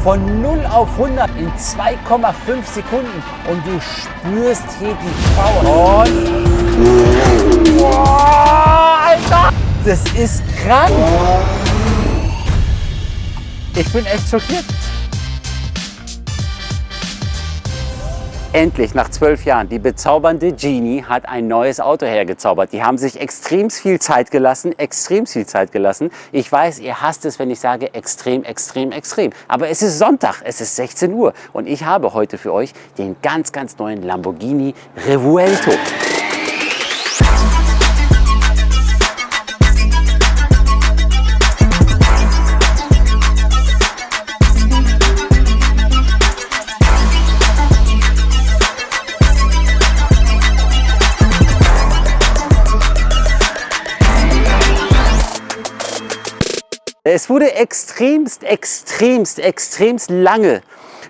Von 0 auf 100 in 2,5 Sekunden und du spürst hier die Power. Und boah, Alter, das ist krank. Ich bin echt schockiert. Endlich, nach 12 Jahren, die bezaubernde Genie hat ein neues Auto hergezaubert. Die haben sich extrem viel Zeit gelassen, Ich weiß, ihr hasst es, wenn ich sage extrem. Aber es ist Sonntag, es ist 16 Uhr und ich habe heute für euch den ganz neuen Lamborghini Revuelto. Es wurde extremst lange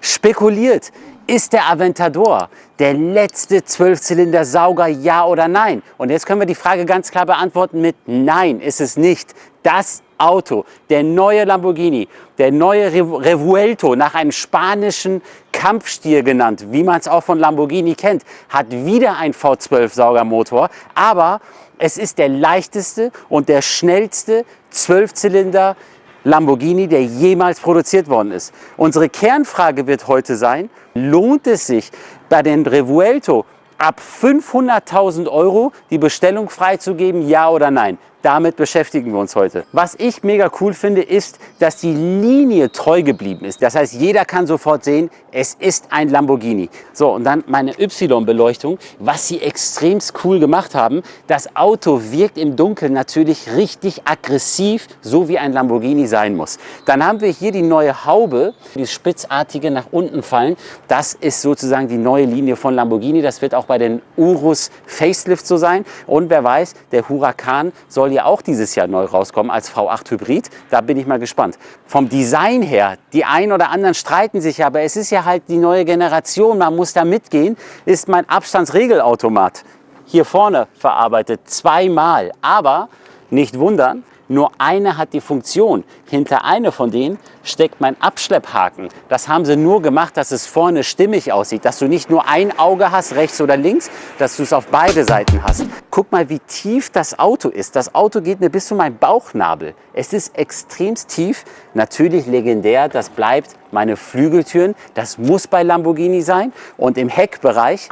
spekuliert. Ist der Aventador der letzte 12-Zylinder-Sauger, ja oder nein? Und jetzt können wir die Frage ganz klar beantworten mit Nein, ist es nicht. Das Auto, der neue Lamborghini, der neue Revuelto, nach einem spanischen Kampfstier genannt, wie man es auch von Lamborghini kennt, hat wieder einen V12-Saugermotor, aber es ist der leichteste und der schnellste 12-Zylinder Lamborghini, der jemals produziert worden ist. Unsere Kernfrage wird heute sein, lohnt es sich bei dem Revuelto ab 500.000 € die Bestellung freizugeben, ja oder nein? Damit beschäftigen wir uns heute. Was ich mega cool finde, ist, dass die Linie treu geblieben ist. Das heißt, jeder kann sofort sehen, es ist ein Lamborghini. So, und dann meine Y-Beleuchtung, was sie extremst cool gemacht haben. Das Auto wirkt im Dunkeln natürlich richtig aggressiv, so wie ein Lamborghini sein muss. Dann haben wir hier die neue Haube, die spitzartige nach unten fallen. Das ist sozusagen die neue Linie von Lamborghini. Das wird auch bei den Urus Facelift so sein. Und wer weiß, der Huracan soll ja auch dieses Jahr neu rauskommen als V8 Hybrid. Da bin ich mal gespannt. Vom Design her, die einen oder anderen streiten sich, aber es ist ja halt die neue Generation, man muss da mitgehen, ist mein Abstandsregelautomat hier vorne verarbeitet, zweimal. Aber nicht wundern, nur eine hat die Funktion. Hinter einer von denen steckt mein Abschlepphaken. Das haben sie nur gemacht, dass es vorne stimmig aussieht, dass du nicht nur ein Auge hast, rechts oder links, dass du es auf beide Seiten hast. Guck mal, wie tief das Auto ist. Das Auto geht mir bis zu meinem Bauchnabel. Es ist extremst tief. Natürlich legendär, das bleibt meine Flügeltüren. Das muss bei Lamborghini sein. Und im Heckbereich,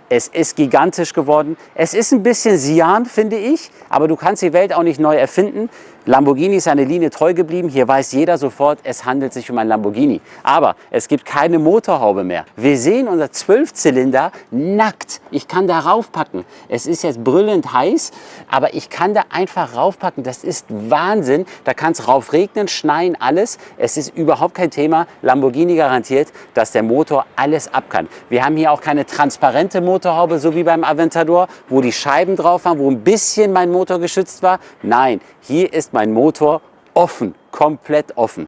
es ist gigantisch geworden. Es ist ein bisschen Sian, finde ich, aber du kannst die Welt auch nicht neu erfinden. Lamborghini ist seine Linie treu geblieben. Hier weiß jeder sofort, es handelt sich um ein Lamborghini. Aber es gibt keine Motorhaube mehr. Wir sehen unser 12-Zylinder nackt. Ich kann da raufpacken. Es ist jetzt brüllend heiß, aber ich kann da einfach raufpacken. Das ist Wahnsinn. Da kann es rauf regnen, schneien, alles. Es ist überhaupt kein Thema. Lamborghini garantiert, dass der Motor alles ab kann. Wir haben hier auch keine transparente Motorhaube, so wie beim Aventador, wo die Scheiben drauf waren, wo ein bisschen mein Motor geschützt war. Nein, hier ist mein Motor offen, komplett offen.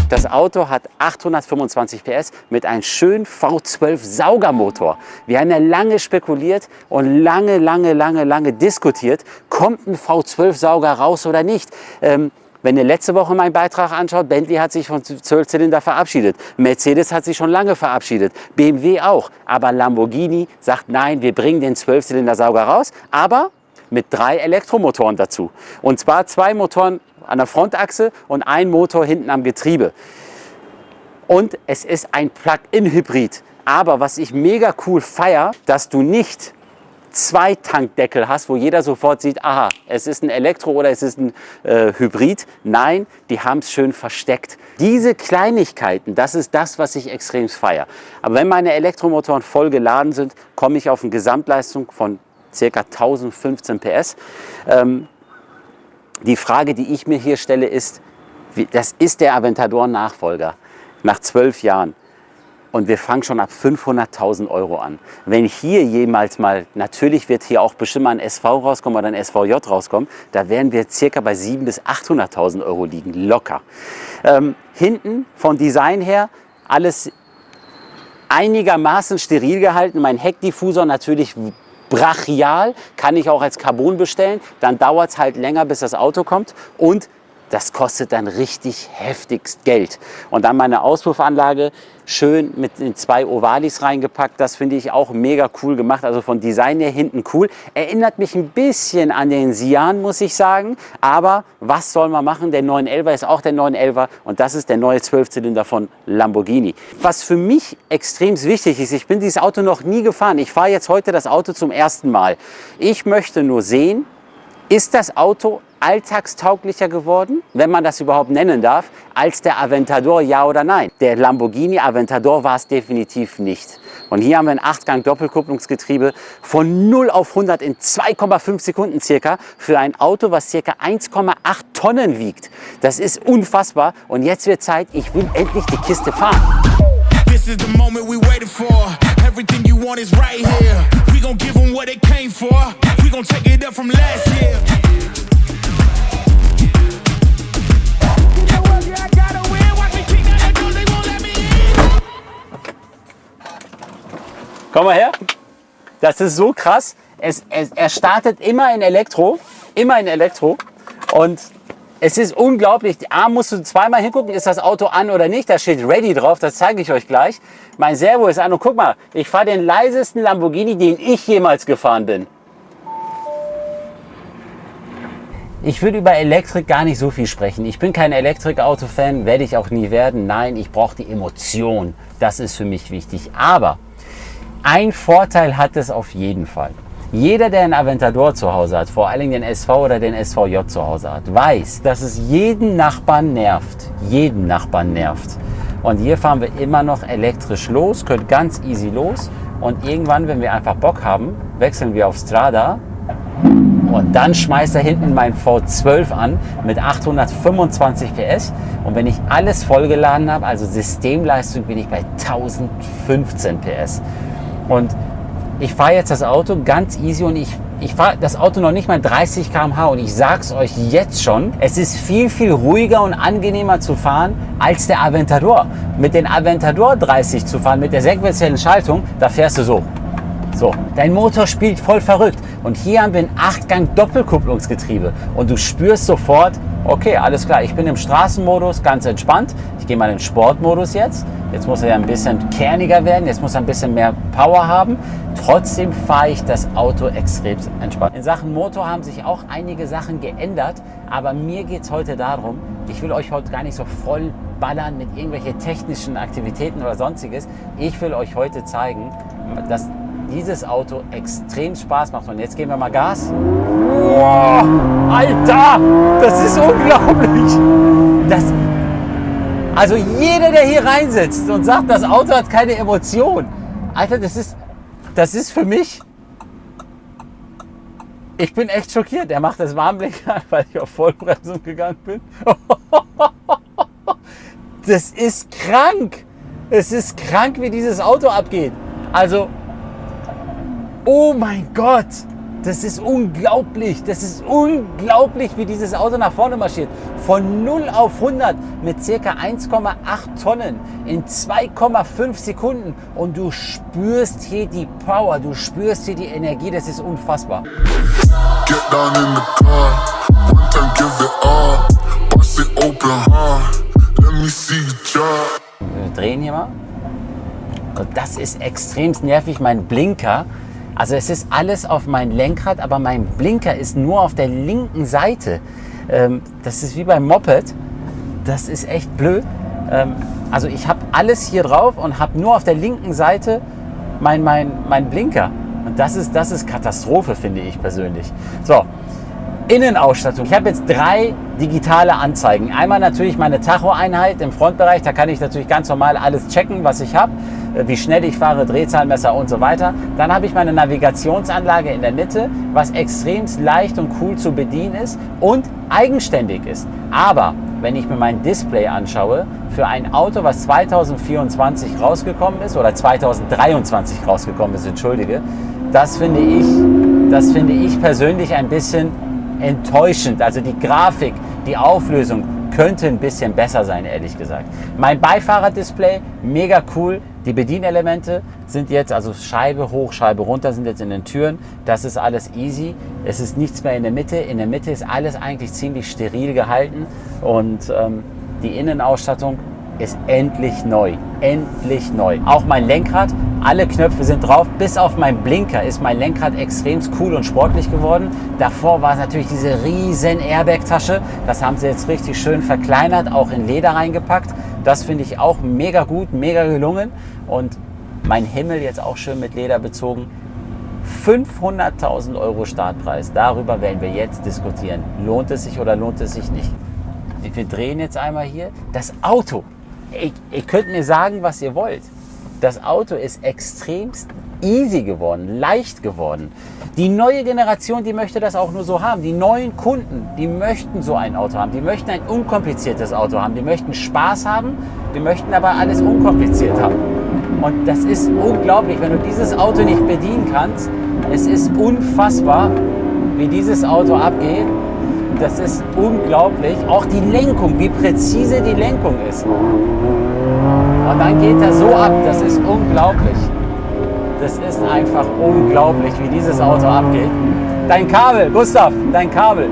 Das Auto hat 825 PS mit einem schönen V12 Saugermotor. Wir haben ja lange spekuliert und lange diskutiert, kommt ein V12 Sauger raus oder nicht. Wenn ihr letzte Woche meinen Beitrag anschaut, Bentley hat sich von 12-Zylinder verabschiedet. Mercedes hat sich schon lange verabschiedet. BMW auch. Aber Lamborghini sagt, nein, wir bringen den 12-Zylinder-Sauger raus, aber mit 3 Elektromotoren dazu. Und zwar 2 Motoren an der Frontachse und ein Motor hinten am Getriebe. Und es ist ein Plug-in-Hybrid. Aber was ich mega cool feiere, dass du nicht 2 Tankdeckel hast, wo jeder sofort sieht, aha, es ist ein Elektro oder es ist ein Hybrid. Nein, die haben es schön versteckt. Diese Kleinigkeiten, das ist das, was ich extrem feiere. Aber wenn meine Elektromotoren voll geladen sind, komme ich auf eine Gesamtleistung von ca. 1015 PS. Die Frage, die ich mir hier stelle, ist, das ist der Aventador-Nachfolger nach 12 Jahren. Und wir fangen schon ab 500.000 € an. Wenn hier jemals mal, natürlich wird hier auch bestimmt mal ein SV rauskommen oder ein SVJ rauskommen, da werden wir circa bei 700.000 bis 800.000 € liegen, locker. Hinten vom Design her alles einigermaßen steril gehalten. Mein Heckdiffusor natürlich brachial, kann ich auch als Carbon bestellen. Dann dauert es halt länger, bis das Auto kommt und das kostet dann richtig heftigst Geld. Und dann meine Auspuffanlage schön mit den 2 Ovalis reingepackt. Das finde ich auch mega cool gemacht. Also von Design her hinten cool. Erinnert mich ein bisschen an den Sian, muss ich sagen. Aber was soll man machen? Der 911er ist auch der 911er und das ist der neue 12-Zylinder von Lamborghini. Was für mich extrem wichtig ist, ich bin dieses Auto noch nie gefahren. Ich fahre jetzt heute das Auto zum ersten Mal. Ich möchte nur sehen, ist das Auto alltagstauglicher geworden, wenn man das überhaupt nennen darf, als der Aventador, ja oder nein? Der Lamborghini Aventador war es definitiv nicht. Und hier haben wir ein 8-Gang-Doppelkupplungsgetriebe von 0 auf 100 in 2,5 Sekunden circa für ein Auto, was circa 1,8 Tonnen wiegt. Das ist unfassbar. Und jetzt wird Zeit, ich will endlich die Kiste fahren. This is the moment we waited for. Everything you want is right here. We gon' give them what they came for. We gon' take it up from last year. Komm mal her. Das ist so krass. Er startet immer in Elektro. Und es ist unglaublich. A, musst du zweimal hingucken, ist das Auto an oder nicht. Da steht Ready drauf, das zeige ich euch gleich. Mein Servo ist an und guck mal, ich fahre den leisesten Lamborghini, den ich jemals gefahren bin. Ich will über Elektrik gar nicht so viel sprechen. Ich bin kein Elektrikauto-Fan, werde ich auch nie werden. Nein, ich brauche die Emotion. Das ist für mich wichtig. Aber ein Vorteil hat es auf jeden Fall. Jeder, der einen Aventador zu Hause hat, vor allem den SV oder den SVJ zu Hause hat, weiß, dass es jeden Nachbarn nervt. Jeden Nachbarn nervt. Und hier fahren wir immer noch elektrisch los, können ganz easy los. Und irgendwann, wenn wir einfach Bock haben, wechseln wir auf Strada. Und dann schmeißt er hinten mein V12 an mit 825 PS. Und wenn ich alles vollgeladen habe, also Systemleistung, bin ich bei 1015 PS. Und ich fahre jetzt das Auto ganz easy und ich fahre das Auto noch nicht mal 30 km/h und ich sag's euch jetzt schon, es ist viel, viel ruhiger und angenehmer zu fahren als der Aventador. Mit dem Aventador 30 zu fahren, mit der sequenziellen Schaltung, da fährst du so. So, dein Motor spielt voll verrückt. Und hier haben wir ein 8-Gang-Doppelkupplungsgetriebe. Und du spürst sofort, okay, alles klar, ich bin im Straßenmodus, ganz entspannt. Ich gehe mal in den Sportmodus jetzt. Jetzt muss er ja ein bisschen kerniger werden, jetzt muss er ein bisschen mehr Power haben. Trotzdem fahre ich das Auto extrem entspannt. In Sachen Motor haben sich auch einige Sachen geändert. Aber mir geht es heute darum, ich will euch heute gar nicht so voll ballern mit irgendwelchen technischen Aktivitäten oder sonstiges. Ich will euch heute zeigen, dass dieses Auto extrem Spaß macht. Und jetzt geben wir mal Gas. Wow, Alter, das ist unglaublich. Also jeder, der hier reinsitzt und sagt, das Auto hat keine Emotion. Alter, das ist für mich... Ich bin echt schockiert. Er macht das Warnblinker, weil ich auf Vollbremsung gegangen bin. Das ist krank. Es ist krank, wie dieses Auto abgeht. Also... Oh mein Gott, das ist unglaublich. Das ist unglaublich, wie dieses Auto nach vorne marschiert. Von 0 auf 100 mit ca. 1,8 Tonnen in 2,5 Sekunden. Und du spürst hier die Power, du spürst hier die Energie. Das ist unfassbar. Get down in the car, one time give it all, bust it open hard, let me see you drop. Wir drehen hier mal. Und das ist extrem nervig, mein Blinker. Also es ist alles auf mein Lenkrad, aber mein Blinker ist nur auf der linken Seite. Das ist wie beim Moped. Das ist echt blöd. Also ich habe alles hier drauf und habe nur auf der linken Seite mein Blinker. Und das ist Katastrophe, finde ich persönlich. So, Innenausstattung. Ich habe jetzt 3 digitale Anzeigen. Einmal natürlich meine Tacho-Einheit im Frontbereich. Da kann ich natürlich ganz normal alles checken, was ich habe. Wie schnell ich fahre, Drehzahlmesser und so weiter. Dann habe ich meine Navigationsanlage in der Mitte, was extrem leicht und cool zu bedienen ist und eigenständig ist. Aber wenn ich mir mein Display anschaue, für ein Auto, was 2024 rausgekommen ist oder 2023 rausgekommen ist, entschuldige, das finde ich persönlich ein bisschen enttäuschend. Also die Grafik, die Auflösung könnte ein bisschen besser sein, ehrlich gesagt. Mein Beifahrerdisplay, mega cool. Die Bedienelemente sind jetzt, also Scheibe hoch, Scheibe runter sind jetzt in den Türen. Das ist alles easy. Es ist nichts mehr in der Mitte. In der Mitte ist alles eigentlich ziemlich steril gehalten. Und die Innenausstattung ist endlich neu. Endlich neu. Auch mein Lenkrad, alle Knöpfe sind drauf. Bis auf mein Blinker ist mein Lenkrad extrem cool und sportlich geworden. Davor war es natürlich diese riesen Airbag-Tasche. Das haben sie jetzt richtig schön verkleinert, auch in Leder reingepackt. Das finde ich auch mega gut, mega gelungen. Und mein Himmel jetzt auch schön mit Leder bezogen. 500.000 € Startpreis. Darüber werden wir jetzt diskutieren. Lohnt es sich oder lohnt es sich nicht? Wir drehen jetzt einmal hier. Das Auto. Ihr könnt mir sagen, was ihr wollt. Das Auto ist extremst easy geworden, leicht geworden. Die neue Generation, die möchte das auch nur so haben. Die neuen Kunden, die möchten so ein Auto haben. Die möchten ein unkompliziertes Auto haben. Die möchten Spaß haben, die möchten aber alles unkompliziert haben. Und das ist unglaublich, wenn du dieses Auto nicht bedienen kannst. Es ist unfassbar, wie dieses Auto abgeht. Das ist unglaublich. Auch die Lenkung, wie präzise die Lenkung ist. Und dann geht er so ab. Das ist unglaublich. Das ist einfach unglaublich, wie dieses Auto abgeht. Dein Kabel, Gustav, dein Kabel.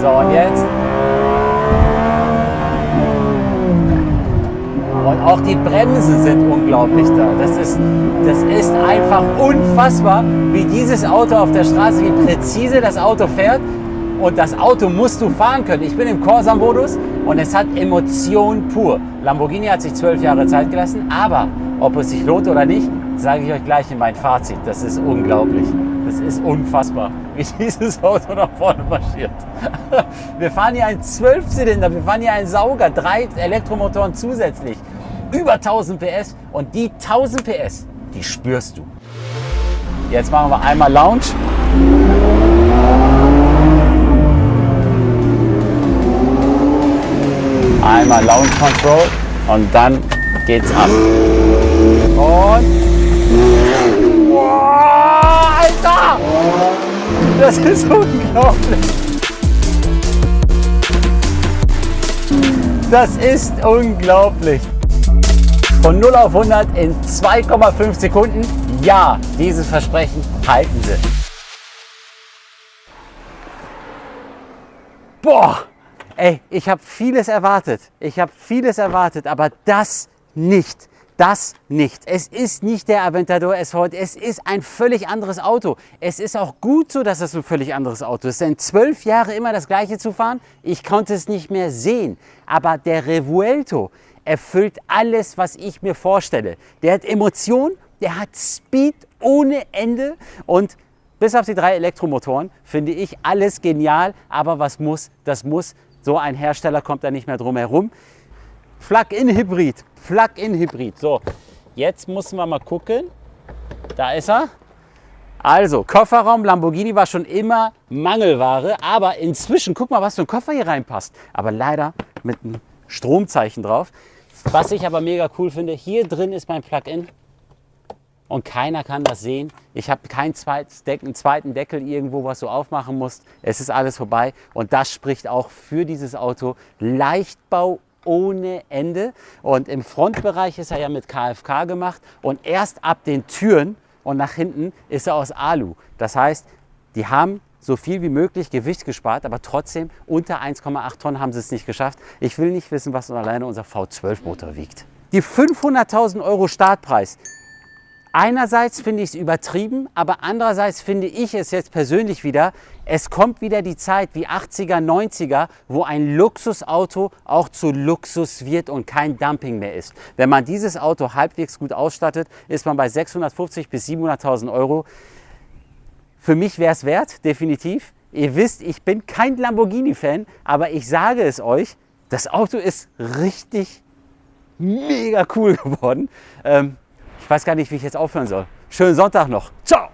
So, und jetzt. Und auch die Bremsen sind unglaublich da. Das ist einfach unfassbar, wie dieses Auto auf der Straße, wie präzise das Auto fährt. Und das Auto musst du fahren können. Ich bin im Corsa-Modus und es hat Emotion pur. Lamborghini hat sich 12 Jahre Zeit gelassen, aber ob es sich lohnt oder nicht, sage ich euch gleich in mein Fazit. Das ist unglaublich. Das ist unfassbar, wie dieses Auto nach vorne marschiert. Wir fahren hier einen 12-Zylinder, wir fahren hier einen Sauger, 3 Elektromotoren zusätzlich. Über 1000 PS und die 1000 PS, die spürst du. Jetzt machen wir einmal Lounge. Einmal Lounge Control und dann geht's ab. Und wow, Alter! Das ist unglaublich. Das ist unglaublich. Von 0 auf 100 in 2,5 Sekunden. Ja, dieses Versprechen halten Sie. Boah! Ey, ich habe vieles erwartet. Aber das nicht. Das nicht. Es ist nicht der Aventador S heute. Es ist ein völlig anderes Auto. Es ist auch gut so, dass es ein völlig anderes Auto ist. Denn 12 Jahre immer das Gleiche zu fahren, ich konnte es nicht mehr sehen. Aber der Revuelto erfüllt alles, was ich mir vorstelle. Der hat Emotion, der hat Speed ohne Ende und bis auf die 3 Elektromotoren finde ich alles genial. Aber was muss, das muss. So ein Hersteller kommt da nicht mehr drum herum. Plug-in-Hybrid. Plug-in-Hybrid. So, jetzt müssen wir mal gucken. Da ist er. Also, Kofferraum Lamborghini war schon immer Mangelware. Aber inzwischen, guck mal, was für ein Koffer hier reinpasst. Aber leider mit einem Stromzeichen drauf. Was ich aber mega cool finde, hier drin ist mein Plug-in. Und keiner kann das sehen. Ich habe keinen zweiten Deckel irgendwo, was du aufmachen musst. Es ist alles vorbei. Und das spricht auch für dieses Auto. Leichtbau ohne Ende. Und im Frontbereich ist er ja mit KFK gemacht. Und erst ab den Türen und nach hinten ist er aus Alu. Das heißt, die haben so viel wie möglich Gewicht gespart, aber trotzdem unter 1,8 Tonnen haben sie es nicht geschafft. Ich will nicht wissen, was alleine unser V12-Motor wiegt. Die 500.000 € Startpreis. Einerseits finde ich es übertrieben, aber andererseits finde ich es jetzt persönlich wieder, es kommt wieder die Zeit wie 80er, 90er, wo ein Luxusauto auch zu Luxus wird und kein Dumping mehr ist. Wenn man dieses Auto halbwegs gut ausstattet, ist man bei 650.000 bis 700.000 €. Für mich wäre es wert, definitiv. Ihr wisst, ich bin kein Lamborghini-Fan, aber ich sage es euch, das Auto ist richtig mega cool geworden. Ich weiß gar nicht, wie ich jetzt aufhören soll. Schönen Sonntag noch. Ciao!